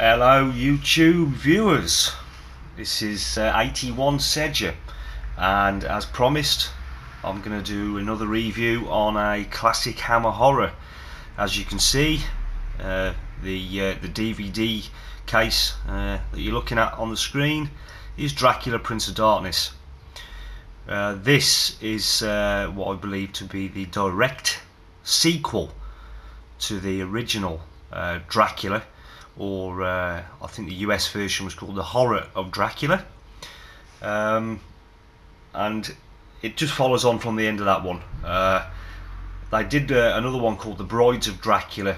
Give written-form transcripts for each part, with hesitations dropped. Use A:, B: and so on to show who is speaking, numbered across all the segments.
A: Hello YouTube viewers, this is 81 Sedger, and as promised I'm going to do another review on a classic Hammer horror. As you can see, the DVD case that you're looking at on the screen is Dracula Prince of Darkness. This is what I believe to be the direct sequel to the original Dracula, or I think the US version was called The Horror of Dracula, and it just follows on from the end of that one. They did another one called The Brides of Dracula,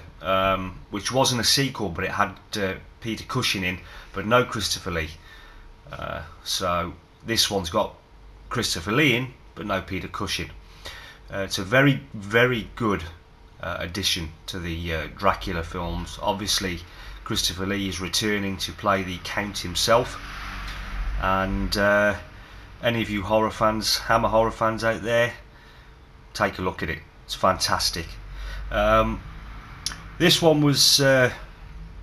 A: which wasn't a sequel, but it had Peter Cushing in, but no Christopher Lee. So this one's got Christopher Lee in, but no Peter Cushing. It's a very, very good addition to the Dracula films. Obviously Christopher Lee is returning to play the Count himself, and any of you horror fans, Hammer horror fans out there, take a look at it. It's fantastic. This one was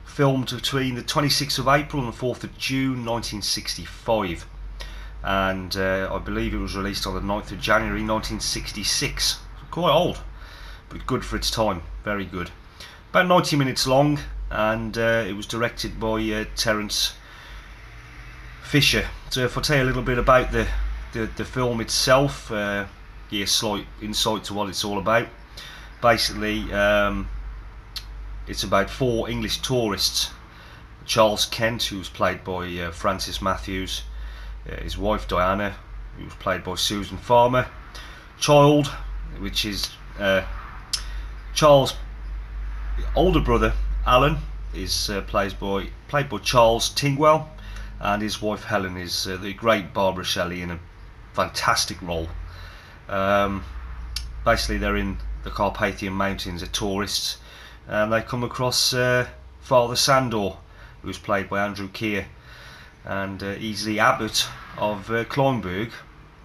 A: filmed between the 26th of April and the 4th of June 1965, and I believe it was released on the 9th of January 1966. Quite old, but good for its time. Very good. About 90 minutes long, and it was directed by Terence Fisher. So if I tell you a little bit about the film itself, yeah, slight insight to what it's all about. Basically, it's about four English tourists: Charles Kent, who was played by Francis Matthews, his wife Diana, who was played by Susan Farmer, Child, which is Charles' older brother Alan, is played by Charles Tingwell, and his wife Helen is the great Barbara Shelley in a fantastic role. Basically, they're in the Carpathian Mountains as tourists, and they come across Father Sandor, who's played by Andrew Keir, and he's the abbot of Kleinburg,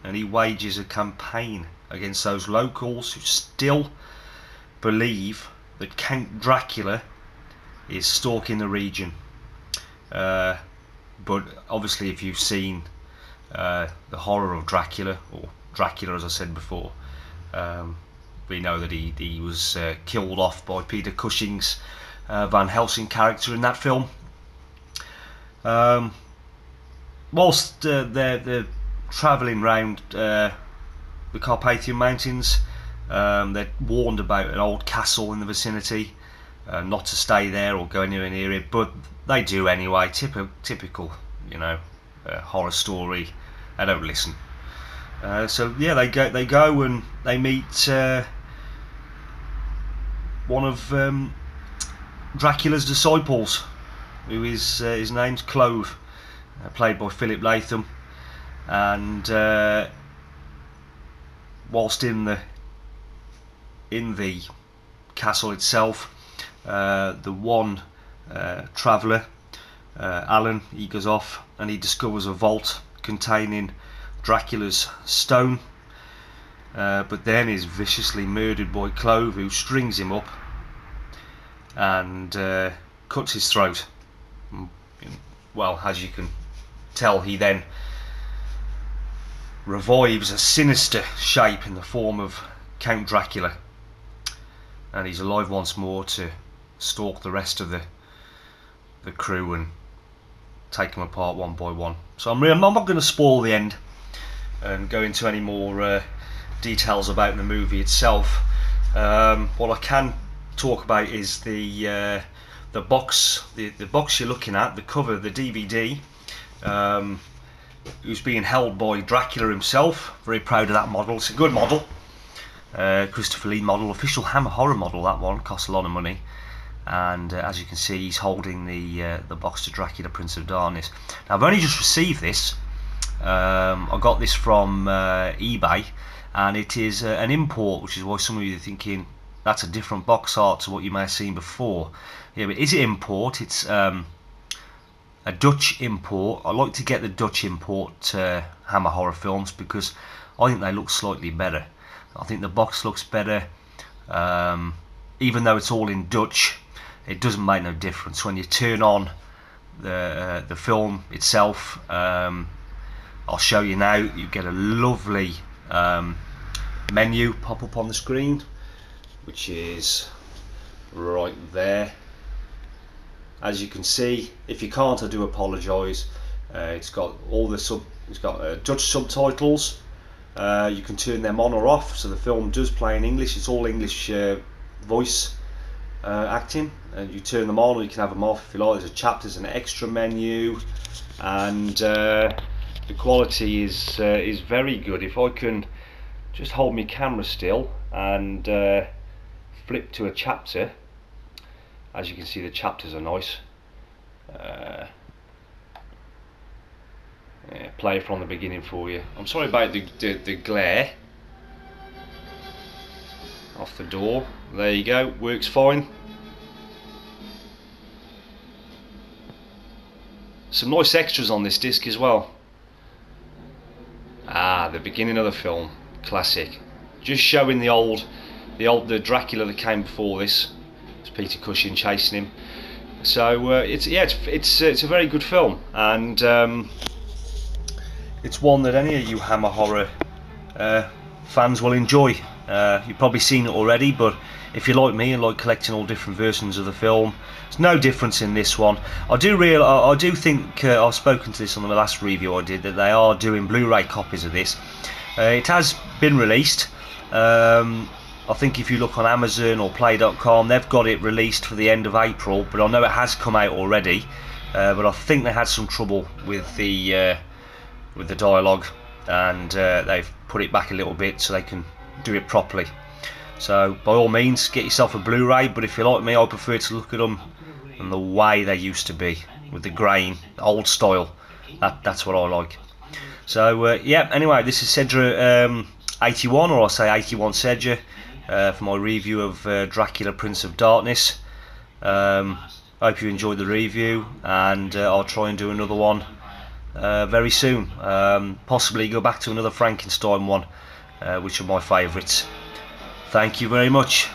A: and he wages a campaign against those locals who still believe that Count Dracula is stalking the region. But obviously, if you've seen the horror of Dracula, or Dracula as I said before, we know that he was killed off by Peter Cushing's Van Helsing character in that film. Whilst they're travelling round the Carpathian Mountains, they're warned about an old castle in the vicinity, not to stay there or go anywhere near it, but they do anyway. Typical, you know, horror story. They don't listen. So yeah, they go and they meet one of Dracula's disciples, who is his name's Clove, played by Philip Latham, and whilst in the castle itself, the one traveller, Alan, he goes off and he discovers a vault containing Dracula's stone, but then is viciously murdered by Clove, who strings him up and cuts his throat. Well, as you can tell, he then revives a sinister shape in the form of Count Dracula, and he's alive once more to stalk the rest of the crew and take them apart one by one. So I'm not going to spoil the end and go into any more details about the movie itself. What I can talk about is the box, the box you're looking at, the cover, the DVD, who's being held by Dracula himself. Very proud of that model. It's a good model. Christopher Lee model, official Hammer horror model. That one costs a lot of money, and as you can see, he's holding the box to Dracula Prince of Darkness. Now, I've only just received this. I got this from eBay, and it is an import, which is why some of you are thinking that's a different box art to what you may have seen before. Yeah, but is it import? It's a Dutch import. I like to get the Dutch import Hammer horror films because I think they look slightly better. I think the box looks better, even though it's all in Dutch. It doesn't make no difference when you turn on the film itself. I'll show you now. You get a lovely menu pop up on the screen, which is right there. As you can see, if you can't, I do apologise. It's got all the it's got Dutch subtitles. You can turn them on or off, so the film does play in English. It's all English voice acting, and you turn them on or you can have them off if you like. There's a chapters, an extra menu, and the quality is very good. If I can just hold my camera still and flip to a chapter, as you can see, the chapters are nice. Yeah, play from the beginning for you. I'm sorry about the glare off the door. There you go, works fine. Some nice extras on this disc as well. The beginning of the film, classic. Just showing the Dracula that came before this. It's Peter Cushing chasing him. So it's a very good film, and it's one that any of you Hammer horror fans will enjoy. You've probably seen it already, but if you're like me and like collecting all different versions of the film, there's no difference in this one. I do think I've spoken to this on the last review I did, that they are doing Blu-ray copies of this. It has been released. I think if you look on Amazon or Play.com, they've got it released for the end of April, but I know it has come out already. But I think they had some trouble with the dialogue, and they've put it back a little bit so they can do it properly. So by all means, get yourself a Blu-ray, but if you're like me, I prefer to look at them and the way they used to be, with the grain, the old style. That's what I like. So yeah, anyway, this is Cedra 81, or I'll say 81 Cedra, for my review of Dracula Prince of Darkness. Hope you enjoyed the review, and I'll try and do another one very soon. Possibly go back to another Frankenstein one, which are my favourites. Thank you very much.